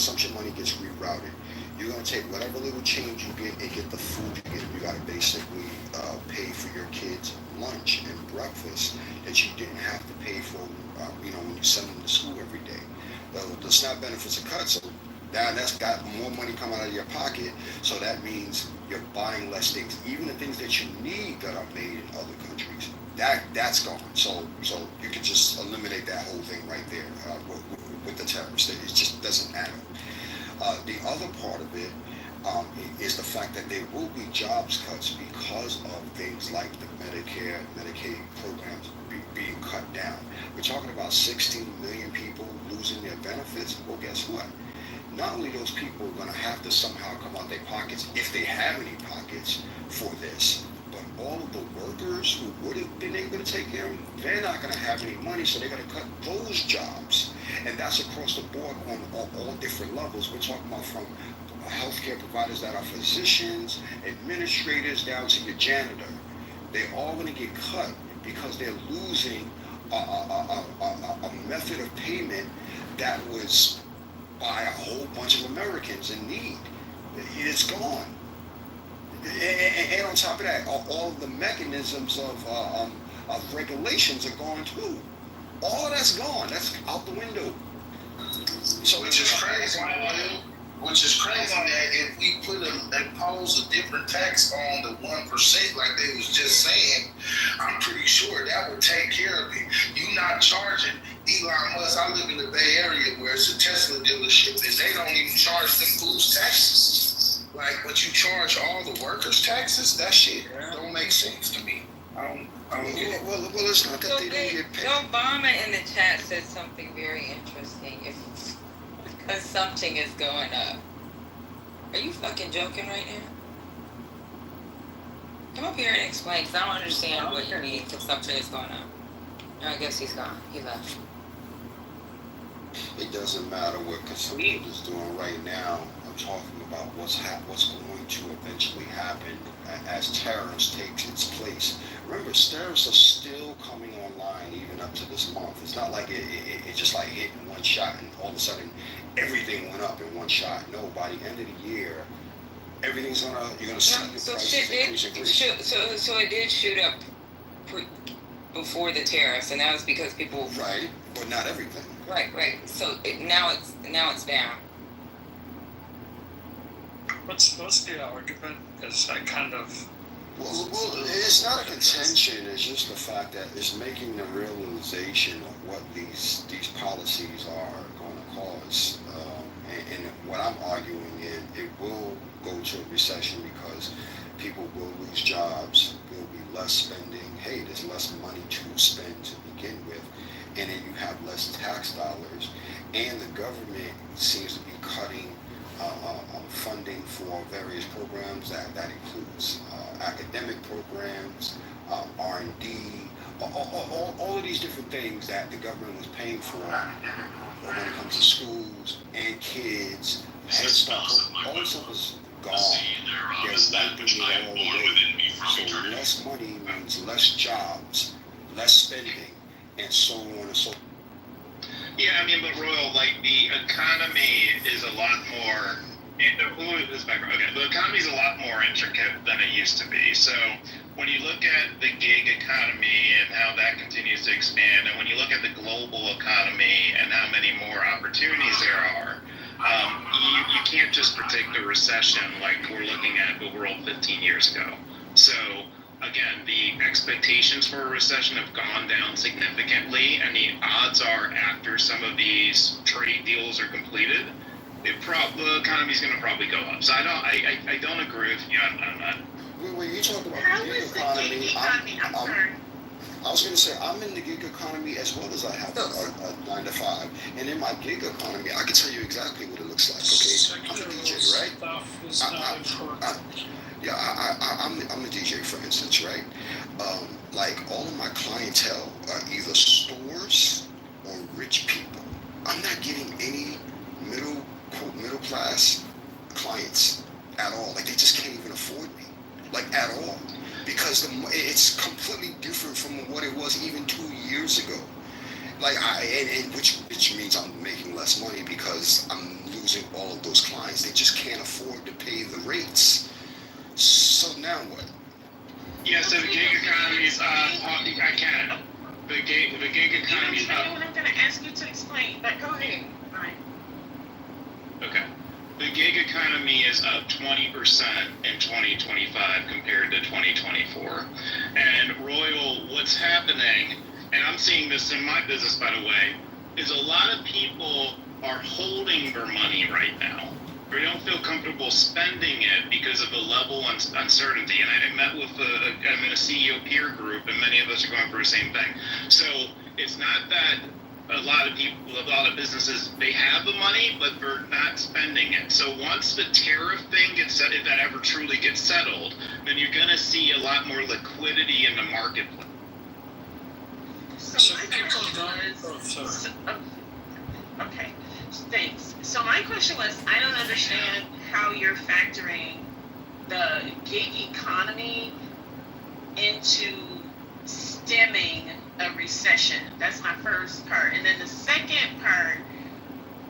consumption money gets rerouted. You're going to take whatever little change you get and get the food you get. You got to basically pay for your kids' lunch and breakfast that you didn't have to pay for, when you send them to school every day. The SNAP benefits are cut, so now that's got more money coming out of your pocket. So that means you're buying less things, even the things that you need that are made in other countries. That's gone. So you can just eliminate that whole thing right there with the tariffs. It just doesn't add up. The other part of it is the fact that there will be jobs cuts because of things like the Medicare, Medicaid programs being cut down. We're talking about 16 million people losing their benefits. Well, guess what? Not only those people are going to have to somehow come out their pockets, if they have any pockets for this, but all of the workers who would have been able to take care of them, they're not going to have any money, so they're going to cut those jobs. And that's across the board on all different levels. We're talking about from healthcare providers that are physicians, administrators, down to your janitor. They're all going to get cut because they're losing a method of payment that was by a whole bunch of Americans in need. It's gone. And on top of that, all of the mechanisms of regulations are gone too. All of that's gone. That's out the window. So which is crazy. Which is crazy that if we impose a different tax on the 1%, like they was just saying, I'm pretty sure that would take care of it. You not charging Elon Musk. I live in the Bay Area where it's a Tesla dealership, and they don't even charge them fools taxes. But you charge all the workers taxes. That shit don't make sense to me. I don't get it. Well, it's not that they don't get paid. Obama in the chat said something very interesting. If consumption is going up. Are you fucking joking right now? Come up here and explain, because I don't understand what you mean consumption is going up. No, I guess he's gone. He left. It doesn't matter what consumption is doing right now. I'm talking about what's going to eventually happen as tariffs takes its place. Remember, tariffs are still coming online even up to this month. It's not like it just like hit in one shot and all of a sudden everything went up in one shot. No, by the end of the year, everything's you're gonna see the prices increase. So it did shoot up before the tariffs, and that was because people. Right, but not everything. Right. So now it's down. What's the argument? Because I kind of. Well, it's not a contention. It's just the fact that it's making the realization of what these policies are going to cause. And what I'm arguing it will go to a recession because people will lose jobs. There'll be less spending. Hey, there's less money to spend to begin with, and then you have less tax dollars. And the government seems to be cutting funding for various programs that includes academic programs, R&D, all of these different things that the government was paying for when it comes to schools and kids, Head Start, all this stuff is gone. They're wiping it all away. So less money means less jobs, less spending, and so on and so forth. Yeah, I mean, but Royal, the economy is a lot more. The economy is a lot more intricate than it used to be. So when you look at the gig economy and how that continues to expand, and when you look at the global economy and how many more opportunities there are, you can't just predict a recession like we're looking at the world 15 years ago. So again, the expectations for a recession have gone down significantly, and the odds are after some of these trade deals are completed, the economy's going to probably go up. So I don't agree with you on that. When you talk about the gig economy, I was going to say I'm in the gig economy as well as I have a 9 to 5, and in my gig economy, I can tell you exactly what it looks like. Okay, I'm a DJ, right? I'm a DJ, for instance, right? All of my clientele are either stores or rich people. I'm not getting any middle class clients at all. They just can't even afford me, at all, because it's completely different from what it was even 2 years ago. Which means I'm making less money because I'm losing losing all of those clients. They just can't afford to pay the rates. So now what? Yeah, so the gig economy is I can. The gig economy is You know what I'm going to ask you to explain, but go ahead. Right. Okay. The gig economy is up 20% in 2025 compared to 2024. And Royal, what's happening, and I'm seeing this in my business, by the way, is a lot of people are holding their money right now. Or they don't feel comfortable spending it because of the level of uncertainty. And I met with I'm in a CEO peer group, and many of us are going through the same thing. So it's not that a lot of businesses, they have the money, but they're not spending it. So once the tariff thing gets set, if that ever truly gets settled, then you're going to see a lot more liquidity in the marketplace. So my question was, okay, thanks. So my question was, I don't understand how you're factoring the gig economy into stemming a recession. That's my first part. And then the second part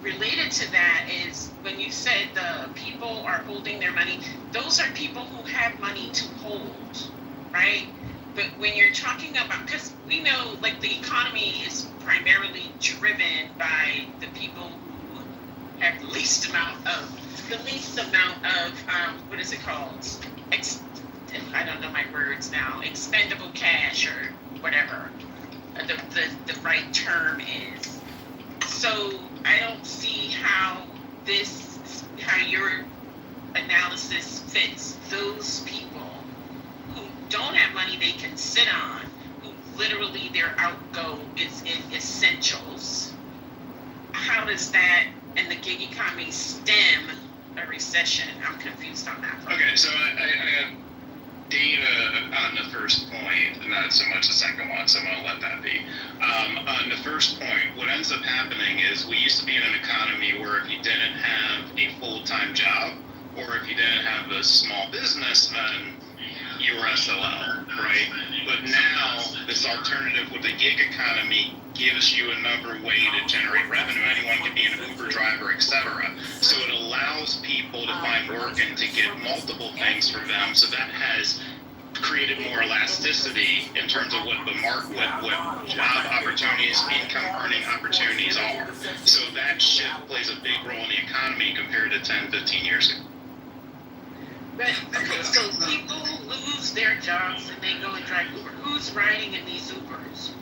related to that is when you said the people are holding their money, those are people who have money to hold, right? But when you're talking about, because we know like the economy is primarily driven by the people who have the least amount of what is it called? I don't know my words now. Expendable cash or whatever the right term is. So I don't see how your analysis fits those people who don't have money they can sit on, who literally their outgo is in essentials. How does that and the gig economy stem a recession? I'm confused on that part. Okay, so I have data on the first point, not so much the second one, so I'm going to let that be. On the first point, what ends up happening is we used to be in an economy where if you didn't have a full-time job, or if you didn't have a small business, then you were SOL, right? But now, this alternative with the gig economy gives you another way to generate revenue. Anyone can be an Uber driver, etc. So it allows people to find work and to get multiple things for them. So that has created more elasticity in terms of what the market, what job opportunities, income earning opportunities are. So that shift plays a big role in the economy compared to 10, 15 years ago. But okay, so people lose their jobs and they go and drive Uber. Who's riding in these Ubers?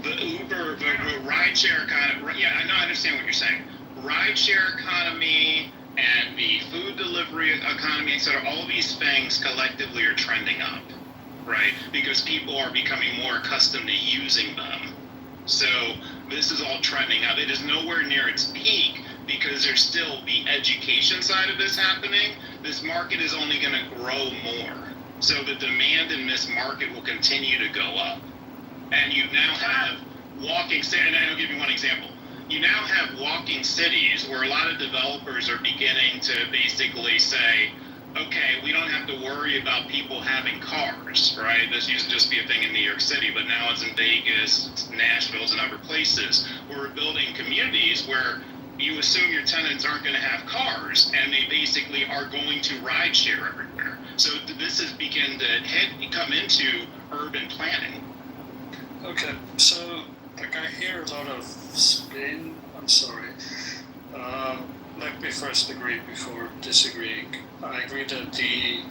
The rideshare economy, yeah, I understand what you're saying. Rideshare economy and the food delivery economy, etc., all these things collectively are trending up, right? Because people are becoming more accustomed to using them. So this is all trending up. It is nowhere near its peak because there's still the education side of this happening. This market is only going to grow more. So the demand in this market will continue to go up. And you now have walking cities, and I'll give you one example. You now have walking cities where a lot of developers are beginning to basically say, okay, we don't have to worry about people having cars, right? This used to just be a thing in New York City, but now it's in Vegas, it's Nashville, and other places where we're building communities where you assume your tenants aren't going to have cars, and they basically are going to ride share everywhere. So this is begin to come into urban planning. Okay, so like I hear a lot of spin. I'm sorry. Let me first agree before disagreeing. I agree that the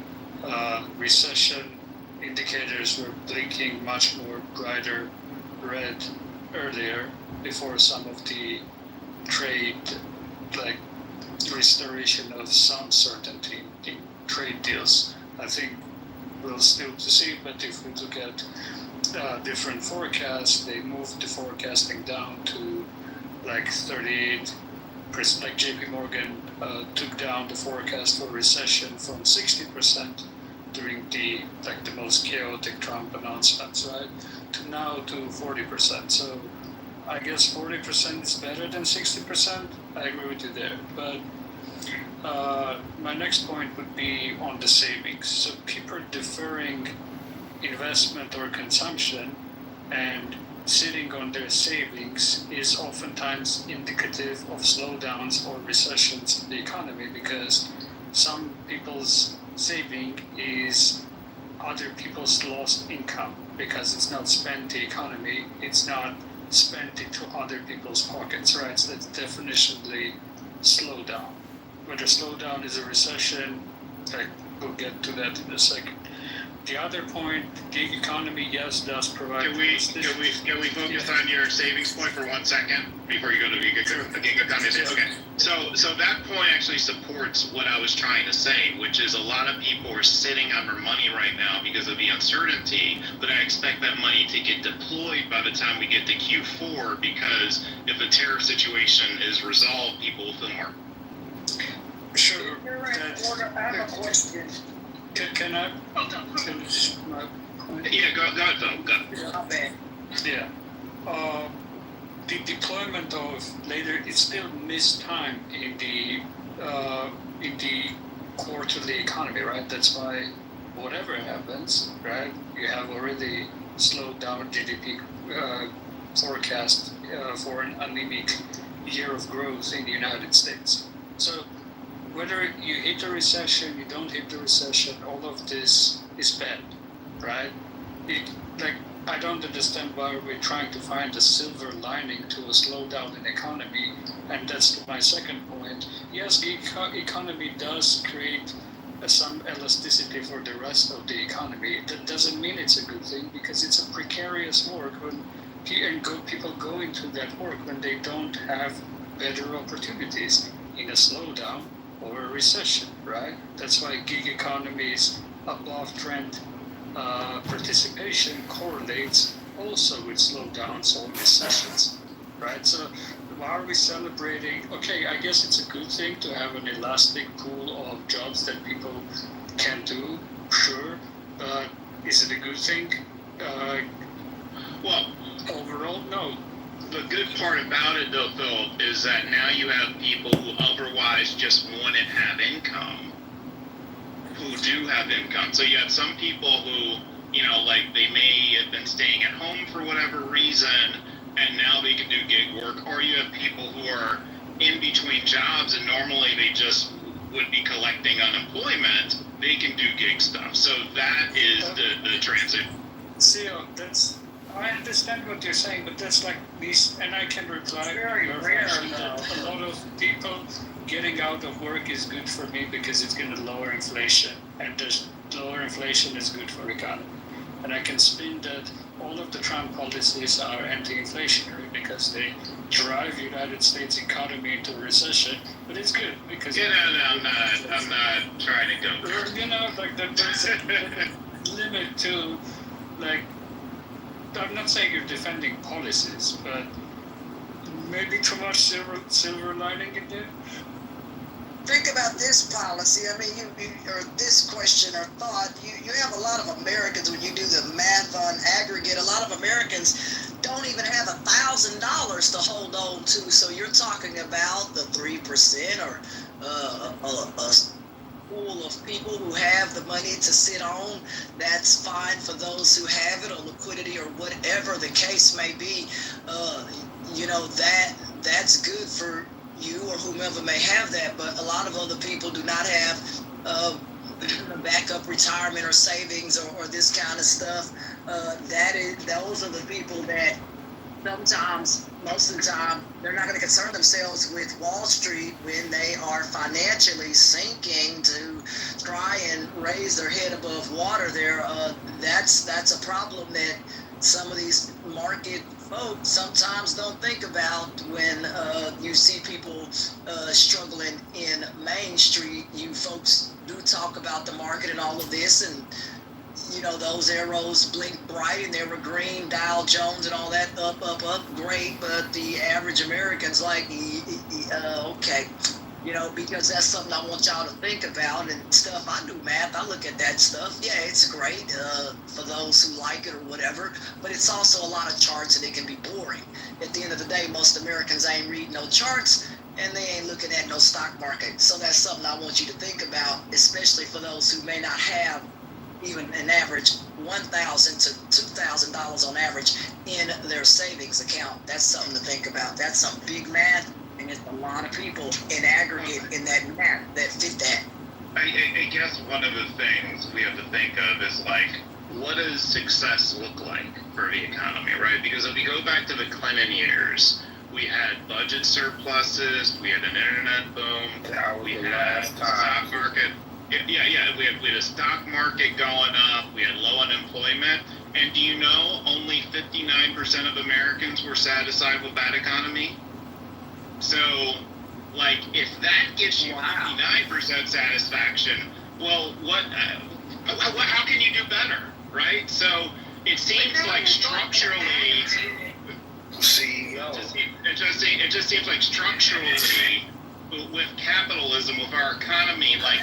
recession indicators were blinking much more brighter red earlier before some of the trade, like restoration of some certainty in trade deals. I think we'll still to see, but if we look at different forecasts, they moved the forecasting down to like 38%. Like JP Morgan took down the forecast for recession from 60% during the most chaotic Trump announcements, right, to now to 40%. So I guess 40% is better than 60%. I agree with you there. But my next point would be on the savings. So people deferring investment or consumption, and sitting on their savings is oftentimes indicative of slowdowns or recessions in the economy, because some people's saving is other people's lost income, because it's not spent the economy, it's not spent into other people's pockets, right? So that's definitionally slowdown. Whether slowdown is a recession, like, we'll get to that in a second. The other point, gig economy, yes, does provide. Can we focus on your savings point for 1 second before you go to gig economy? Okay. So that point actually supports what I was trying to say, which is a lot of people are sitting on their money right now because of the uncertainty, but I expect that money to get deployed by the time we get to Q4, because if the tariff situation is resolved, people will feel more. Sure. I have a question. Can I finish my point? Yeah, go ahead, Phil. Go. My bad. Yeah. The deployment of later, it's still missed time in the quarterly economy, right? That's why whatever happens, right, you have already slowed down GDP forecast for an anemic year of growth in the United States. So whether you hit a recession, you don't hit the recession, all of this is bad, right? I don't understand why we're trying to find a silver lining to a slowdown in economy, and that's my second point. Yes, the economy does create some elasticity for the rest of the economy. That doesn't mean it's a good thing, because it's a precarious work when people go into that work when they don't have better opportunities in a slowdown or a recession, right? That's why gig economies above trend participation correlates also with slowdowns or recessions, right? So why are we celebrating? Okay, I guess it's a good thing to have an elastic pool of jobs that people can do, sure, but is it a good thing? Well, overall, no. the good part about it, though, Phil, is that now you have people who otherwise just wouldn't have income, who do have income. So you have some people who, like, they may have been staying at home for whatever reason, and now they can do gig work. Or you have people who are in between jobs, and normally they just would be collecting unemployment. They can do gig stuff. So that is the transit. See, I understand what you're saying, but that's like these, and I can reply. Very rare now. A lot of people getting out of work is good for me because it's going to lower inflation, and lower inflation is good for economy. And I can spin that all of the Trump policies are anti-inflationary because they drive United States economy into a recession, but it's good because I'm not trying to go there. There's a limit to, like, I'm not saying you're defending policies, but maybe too much silver lining in there. Think about this policy. I mean, or this question or thought. You have a lot of Americans, when you do the math on aggregate, a lot of Americans don't even have $1,000 to hold on to. So you're talking about the 3% or a pool of people who have the money to sit on. That's fine for those who have it, or liquidity, or whatever the case may be. That's good for you or whomever may have that, but a lot of other people do not have backup retirement or savings or this kind of stuff. Those are the people that sometimes, most of the time, they're not going to concern themselves with Wall Street when they are financially sinking to try and raise their head above water there. That's a problem that some of these market folks sometimes don't think about when you see people struggling in Main Street. You folks do talk about the market and all of this, and those arrows blink bright and they were green, Dow Jones and all that, up, great, but the average American's like, okay, because that's something I want y'all to think about and stuff. I do math, I look at that stuff. Yeah, it's great for those who like it or whatever, but it's also a lot of charts and it can be boring. At the end of the day, most Americans ain't reading no charts and they ain't looking at no stock market. So that's something I want you to think about, especially for those who may not have even an average $1,000 to $2,000 on average in their savings account. That's something to think about. That's some big math, and it's a lot of people in aggregate in that math that fit that. I guess one of the things we have to think of is like, what does success look like for the economy, right? Because if we go back to the Clinton years, we had budget surpluses, we had an internet boom, we had the stock market. We had a stock market going up, we had low unemployment, and do you know only 59% of Americans were satisfied with that economy? So, like, if that gets you 59% satisfaction, well, how can you do better, right? So it seems like structurally, it just seems like structurally, with capitalism, with our economy, like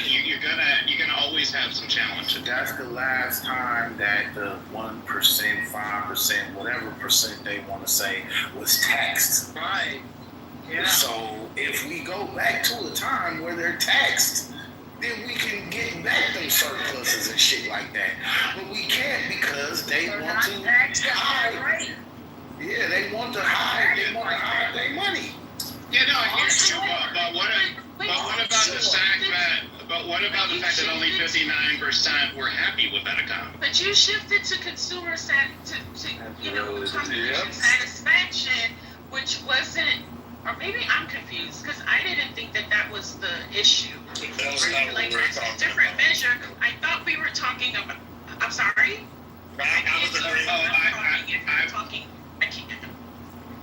you're gonna always have some challenges. That's the last time that the 1%, 5%, whatever percent they want to say was taxed. Right. Yeah. So if we go back to a time where they're taxed, then we can get back them surpluses and shit like that. But we can't because they want to hide. Yeah, they want to hide. They want to hide their money. Yeah, no, I hear you. But what about the fact that only 59% were happy with that economy? But you shifted to consumer satisfaction, which wasn't. Or maybe I'm confused because I didn't think that was the issue. That was not what we were That's a talking different about. measure. I thought we were talking about. I'm sorry. I can't.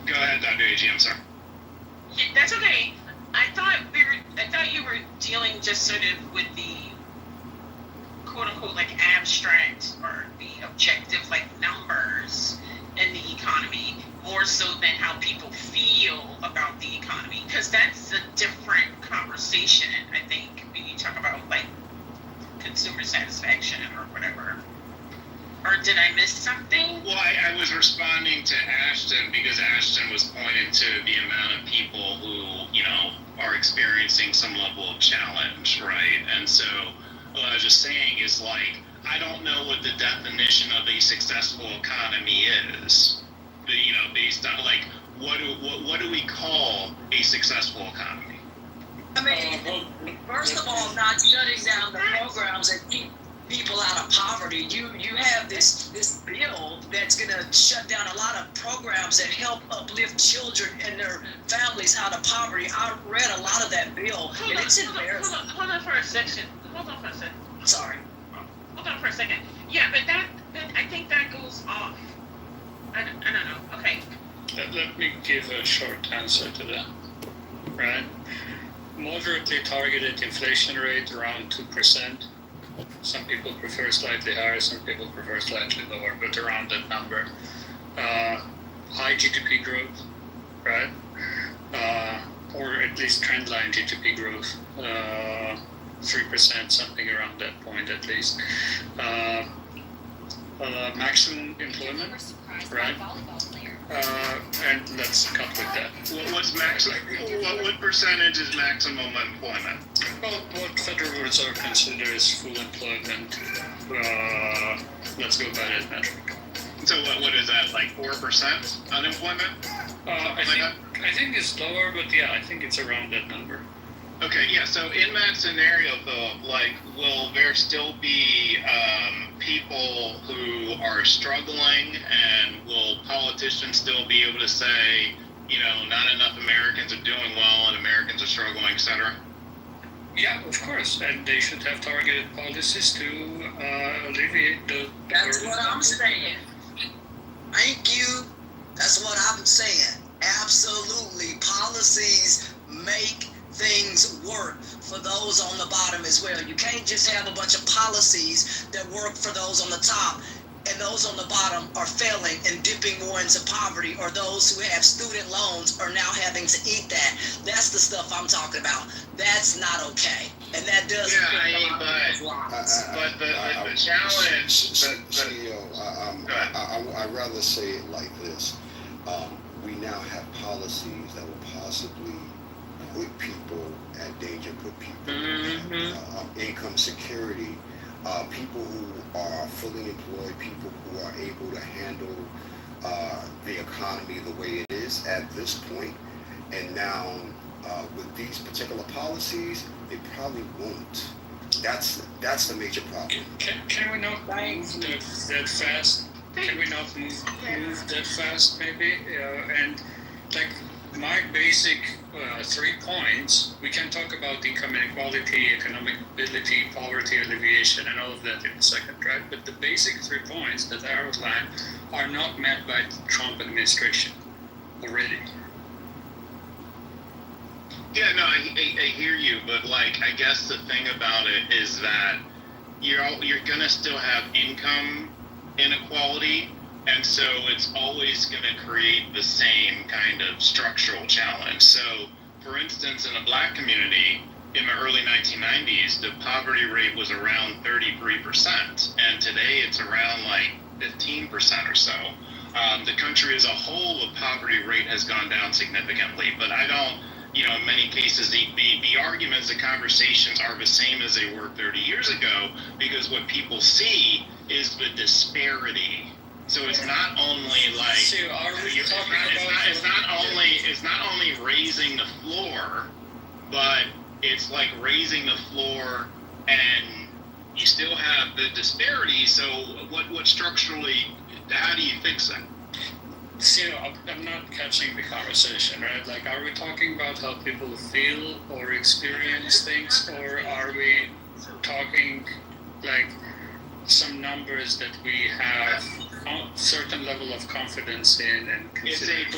Go ahead, Dr. A.G., I'm sorry. Yeah, that's okay. I thought you were dealing just sort of with the quote unquote like abstract or the objective like numbers in the economy more so than how people feel about the economy, because that's a different conversation, I think, when you talk about like consumer satisfaction or whatever. Or did I miss something? Well, I was responding to Ashton because Ashton was pointing to the amount of people who, are experiencing some level of challenge, right? And so what I was just saying is like, I don't know what the definition of a successful economy is. Based on like, what do we call a successful economy? I mean, first of all, not shutting down the programs that keep people out of poverty. You have this bill that's going to shut down a lot of programs that help uplift children and their families out of poverty. I read a lot of that bill, and it's embarrassing. Hold on for a second. Sorry. Hold on for a second. Yeah, but that I think that goes off. I don't know. Okay. Let me give a short answer to that. Right? Moderately targeted inflation rate around 2%. Some people prefer slightly higher, some people prefer slightly lower, but around that number. High GDP growth, right? Or at least trendline GDP growth, 3%, something around that point at least. Maximum employment, right? And let's cut with that. What's maximum? What percentage is maximum employment? Well, what Federal Reserve considers full employment. Let's go by that metric. So what is that, like 4% unemployment? I think it's lower, but yeah, I think it's around that number. Okay, yeah, so in that scenario though, like, will there still be people who are struggling, and will politicians still be able to say, not enough Americans are doing well and Americans are struggling, etc.? Yeah, of course, and they should have targeted policies to alleviate the... That's what I'm saying. Thank you. That's what I'm saying. Absolutely. Policies make things work for those on the bottom as well. You can't just have a bunch of policies that work for those on the top and those on the bottom are failing and dipping more into poverty, or those who have student loans are now having to eat that. That's the stuff I'm talking about. That's not okay. And that does but the challenge... CEO, I'd rather say it like this. We now have policies that will possibly put people at danger, put people income security people who are fully employed, people who are able to handle the economy the way it is at this point, and now with these particular policies, they probably won't. That's the major problem. Can we not move that fast? Can we not move that fast, maybe? And like my basic 3 points, we can talk about income inequality, economic mobility, poverty alleviation, and all of that in a second, right? But the basic 3 points that I outlined are not met by the Trump administration already. Yeah, no, I hear you, but like I guess the thing about it is that you're gonna still have income inequality, and so it's always gonna create the same kind of structural challenge. So, for instance, in the Black community in the early 1990s, the poverty rate was around 33%, and today it's around like 15% or so. The country as a whole, the poverty rate has gone down significantly, but I don't. In many cases, the arguments, the conversations are the same as they were 30 years ago, because what people see is the disparity. So it's not only like So are we talking it's not only raising the floor, but it's like raising the floor and you still have the disparity. So what structurally, how do you fix that? See, I'm not catching the conversation, right? Like, are we talking about how people feel or experience things, or are we talking like some numbers that we have a certain level of confidence in and It's consider? a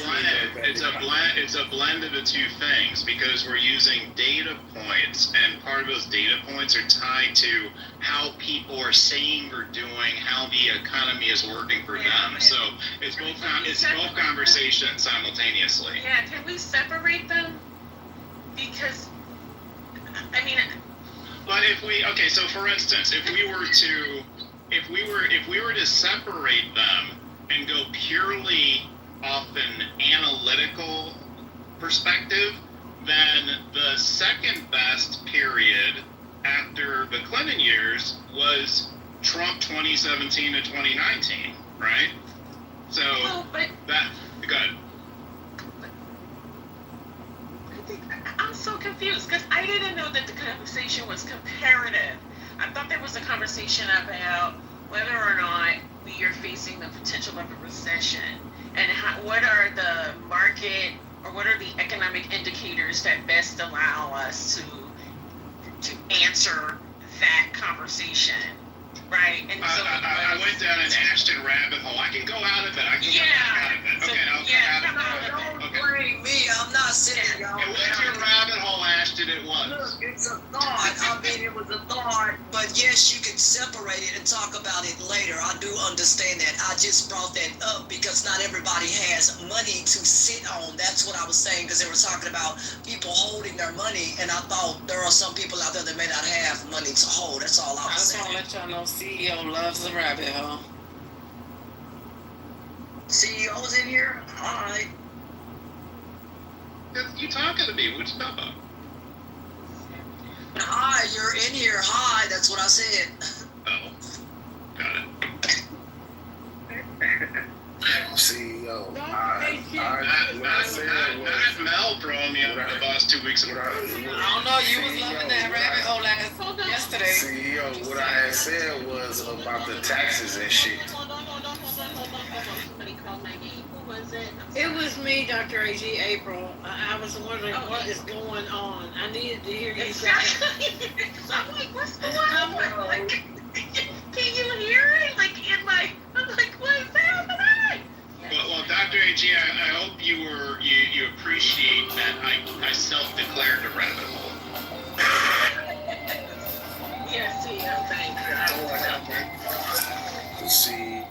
blend. It's a blend of the two things, because we're using data points, and part of those data points are tied to how people are saying or doing, how the economy is working for them. So it's both conversations simultaneously. Yeah, can we separate them? Because, I mean, But so for instance, if we were to separate them and go purely off an analytical perspective, then the second best period after the Clinton years was Trump 2017 to 2019, right? So but good. I'm so confused because I didn't know that the conversation was comparative. I thought there was a conversation about whether or not we are facing the potential of a recession, and what are the market or what are the economic indicators that best allow us to answer that conversation, right? And so I went down an Ashton rabbit hole. I can go out of it. I can go out of it. So, Okay, I'll yeah, go come out out of of it. it. Okay. Bring me, I'm not sitting y'all. It was your rabbit hole, Ashton. It was. Look, it's a thought. I mean, it was a thought. But yes, you can separate it and talk about it later. I do understand that. I just brought that up because not everybody has money to sit on. That's what I was saying, because they were talking about people holding their money, and I thought there are some people out there that may not have money to hold. That's all I I was just want to saying. let y'all know CEO loves the rabbit hole. CEO's in here? All right. You talking to me? What you talking about? Hi, you're in here. Hi, that's what I said. Oh, got it. CEO. Not Mel throwing me under the bus 2 weeks ago. I don't know, you was loving that rabbit hole yesterday. CEO, what I had said was about the taxes and shit. Hold on. Somebody called Maggie. Who was it? It was me, Dr. A.G. April. I was wondering what is going on. I needed to hear you say that. Exactly. So I'm like, what's going on? Like, can you hear it? I'm like, what is happening? Well, Dr. A.G., I hope you appreciate that I self-declared a rabbit hole. Yes, thank you. See,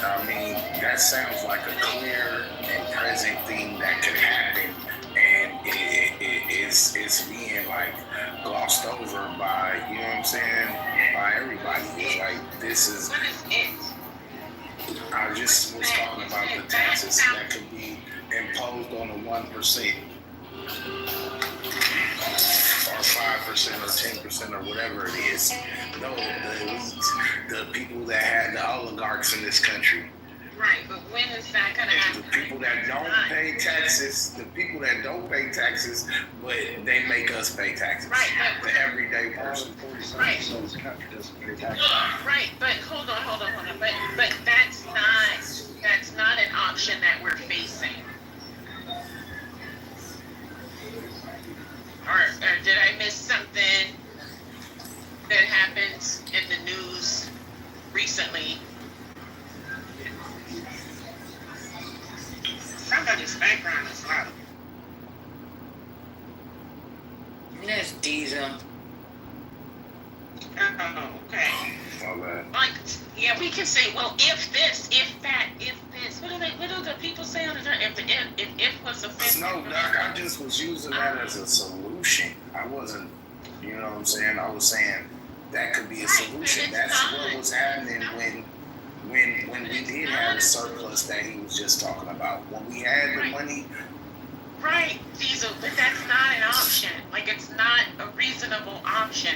I mean, that sounds like a clear and present thing that could happen, and it's being like glossed over by, you know what I'm saying, by everybody. It's like, this is, What is it? I just was talking about the taxes that could be imposed on the 1%. or 5% or 10% or whatever it is. No, the elites, the people that had the oligarchs in this country. Right, but when is that going to happen? The people that don't pay taxes, but they make us pay taxes. Right, the everyday person. Right. Right, but hold on. But that's not an option that we're facing. Or did I miss something that happened in the news recently? Somebody's background is loud. That's Diesel. Oh, okay. Like, yeah, we can say, well, if this, if that, if this. What do the people say on the if was a fifth? No, Doc, I just was using that as a solution. I wasn't, you know what I'm saying? I was saying that could be a solution. That's what was happening when we did have a surplus that he was just talking about. When we had the money. Right, Diesel, but that's not an option. Like, it's not a reasonable option.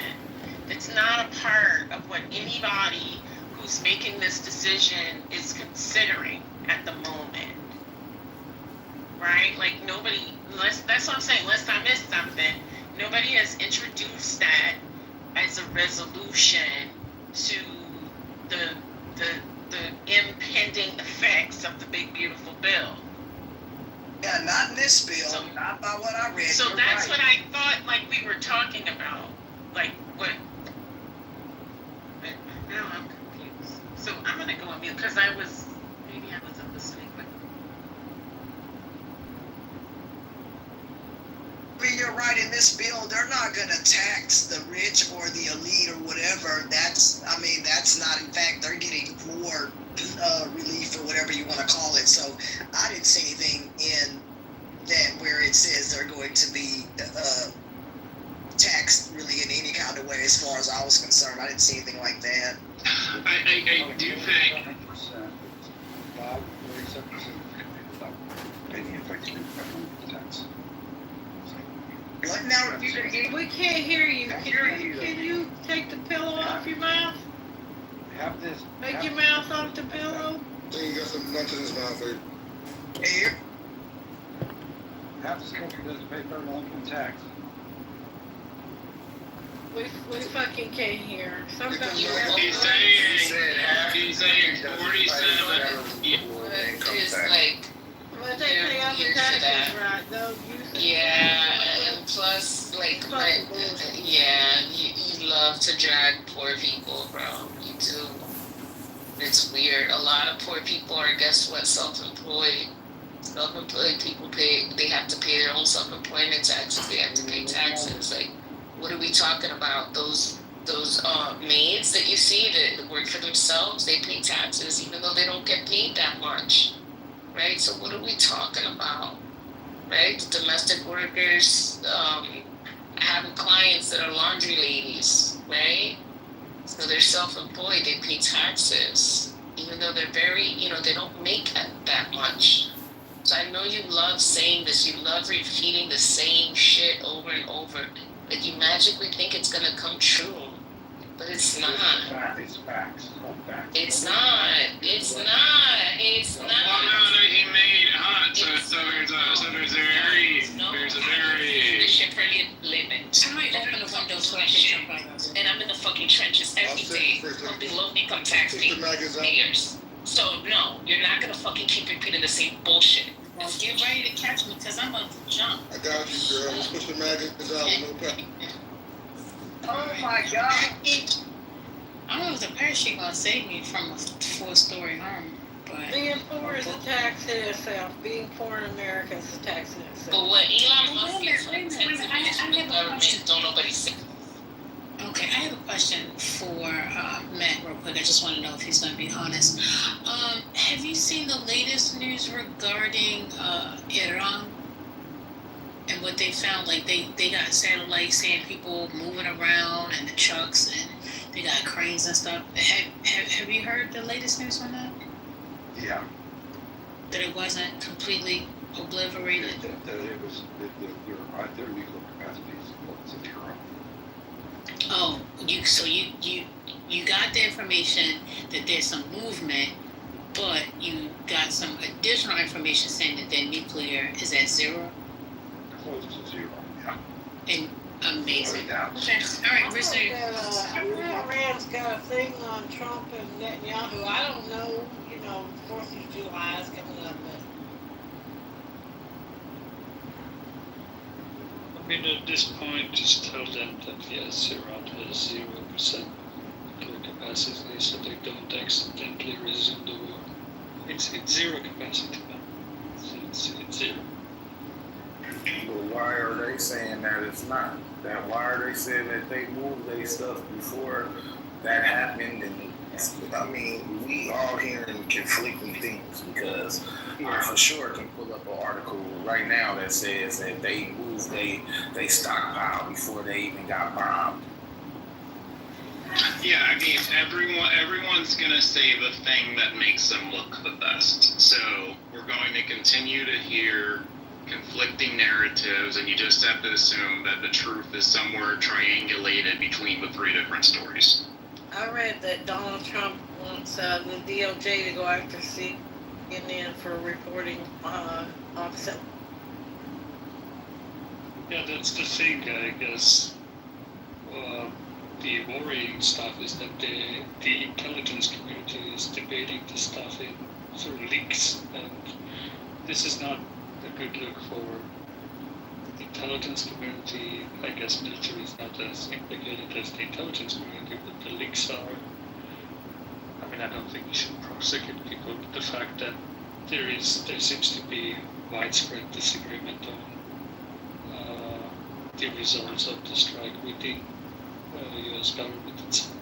It's not a part of what anybody who's making this decision is considering at the moment. Right? Like, nobody, that's what I'm saying, unless I missed something, nobody has introduced that as a resolution to the impending effects of the big beautiful bill. Yeah, not in this bill, So, not by what I read. So You're that's right. what I thought, like, we were talking about. Like, what? But now I'm confused. So I'm going to go on mute because maybe I wasn't listening. But I mean, you're right. In this bill, they're not going to tax the rich or the elite or whatever. That's not. In fact, they're getting more relief or whatever you want to call it. So I didn't see anything in that where it says they're going to be taxed really in any kind of way. As far as I was concerned, I didn't see anything like that. I do think. 47% What now? We can't hear you. Can you take the pillow off your mouth? Have this. Take your mouth off the pillow. You got some nuts in his mouth, eh? Here. Half this country doesn't pay federal income tax. We fucking can't hear. Somebody He's saying 47. It's like, Well, they pay other Here's taxes, that. right? Those yeah, and plus, like, Fucking bullshit. you love to drag poor people, bro. You do. It's weird. A lot of poor people are, guess what, self-employed. Self-employed people they have to pay their own self-employment taxes. They have to pay taxes. Like, what are we talking about? Those maids that you see that work for themselves, they pay taxes even though they don't get paid that much, right? So what are we talking about, right? Domestic workers, having clients that are laundry ladies, right? So they're self-employed, they pay taxes, even though they're very, they don't make that much. So I know you love saying this, you love repeating the same shit over and over. Like, you magically think it's gonna come true, but it's not. It's facts. It's not. It's not. It's Well, not. no, he made hot. So there's a very. The shit pretty limit. I might open the window so I can jump out. And I'm in the fucking trenches every day from the low income tax payers. So no, you're not gonna fucking keep repeating the same bullshit. Well, get ready to catch me because I'm going to jump. I got you, girl. Let's push the magazines out. No problem. Oh my God. I don't know if the parachute going to save me from a 4-story home, but Being poor is a tax in itself. Being poor in America is a tax in But itself. what Elon Musk Wait a gets minute, like wait a 10 minute. I have a government, question. don't nobody say. okay, I have a question for Matt real quick. I just want to know if he's going to be honest. Have you seen the latest news regarding Iran and what they found? Like they got satellites saying people moving around and the trucks and they got cranes and stuff. Have you heard the latest news on that? Yeah. That it wasn't completely obliterated? That it was, their legal capacity was 0. Oh, you got the information that there's some movement, but you got some additional information saying that their nuclear is at 0. Close to 0. Yeah. And amazing. Yeah. Okay, all right, Mr. I know Iran's got a thing on Trump and Netanyahu. I don't know, 4th of July is coming up, but I mean, at this point, just tell them that yes, Iran has 0% nuclear capacity, so they don't accidentally resume the war. It's 0 capacity now. It's 0. But why are they saying that it's not? That why are they saying that they moved their stuff before that happened? And I mean, we all hearing conflicting things because I for sure can pull up an article right now that says that they moved they stockpile before they even got bombed. Yeah, I mean, everyone's gonna say the thing that makes them look the best. So we're going to continue to hear conflicting narratives, and you just have to assume that the truth is somewhere triangulated between the 3 different stories. I read that Donald Trump wants the DOJ to go after CNN for reporting offset. Yeah, that's the thing, I guess. The worrying stuff is that the intelligence community is debating this stuff in through leaks, and this is not a good look for the intelligence community. I guess military is not as implicated as the intelligence community, but the leaks are. I mean, I don't think you should prosecute people, but the fact that there seems to be widespread disagreement on the results of the strike within U.S. government itself.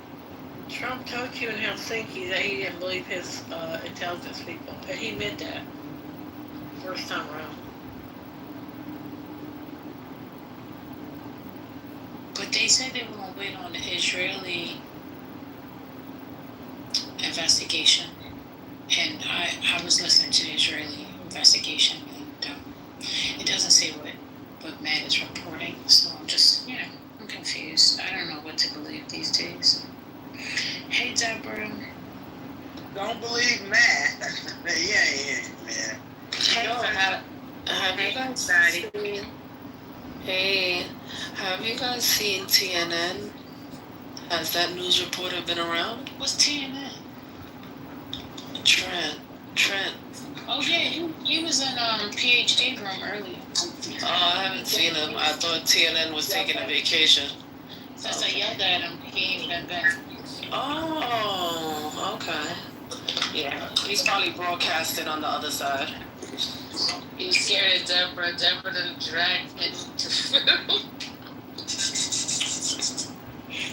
Trump told you in Helsinki that he didn't believe his intelligence people. And he admitted that first time around. But they said they were going to wait on the Israeli investigation. And I was listening to the Israeli investigation, and it doesn't say what Matt is reporting. So I'm just, I'm confused. I don't know what to believe these days. Hey, Deborah. Don't believe Matt. Yeah, man. Hey, Have you guys seen? Hey, have you guys seen TNN? Has that news reporter been around? What's TNN? Trent. Oh yeah, he was in PhD room earlier. Oh, I haven't seen him. I thought TNN was taking a vacation. Since I yelled at him, he ain't been back. Oh, okay. Yeah, he's probably broadcasting on the other side. He's scared of Deborah. Deborah done dragged him to film.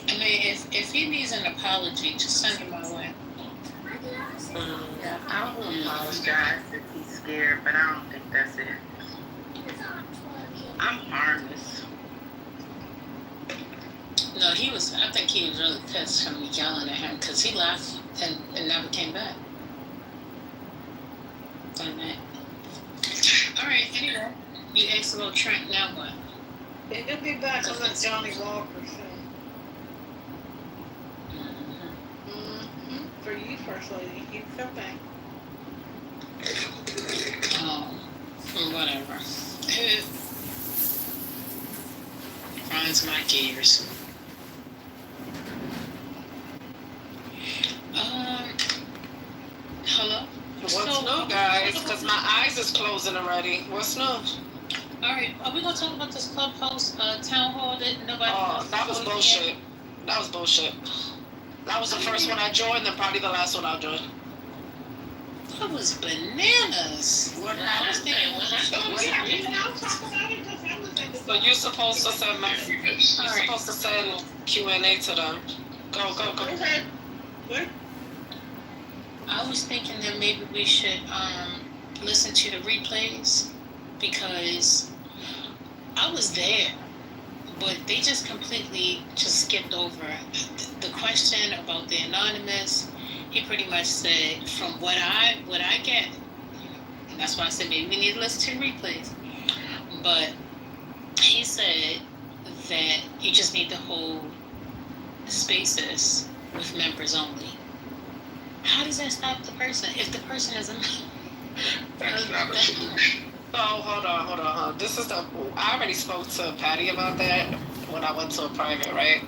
I mean, if he needs an apology, just send him my way. Yeah, I will apologize if he's scared, but I don't think that's it. I'm harmless. No, I think he was really pissed from me yelling at him because he left and never came back. All right, anyway, you asked about Trent, now what? He'll be back on that Johnny Walker soon. For you, First Lady, you come back. Oh, whatever. Grinds my gears. Hello? What's new, guys? Because my eyes is closing already. What's new? All right, are we going to talk about this clubhouse town hall that nobody... Oh, that was bullshit. That was bullshit. That was the first one I joined and probably the last one I'll join. That was bananas. I was thinking, So you're supposed to send Q&A to them. Go. I was thinking that maybe we should listen to the replays because I was there, but they just completely skipped over the question about the anonymous. He pretty much said, from what I get, That's why I said maybe we need to listen to replays. But he said that you just need to hold spaces with members only. How does that stop the person if the person is a That's not a solution. So hold on. This is I already spoke to Patty about that when I went to a private, right?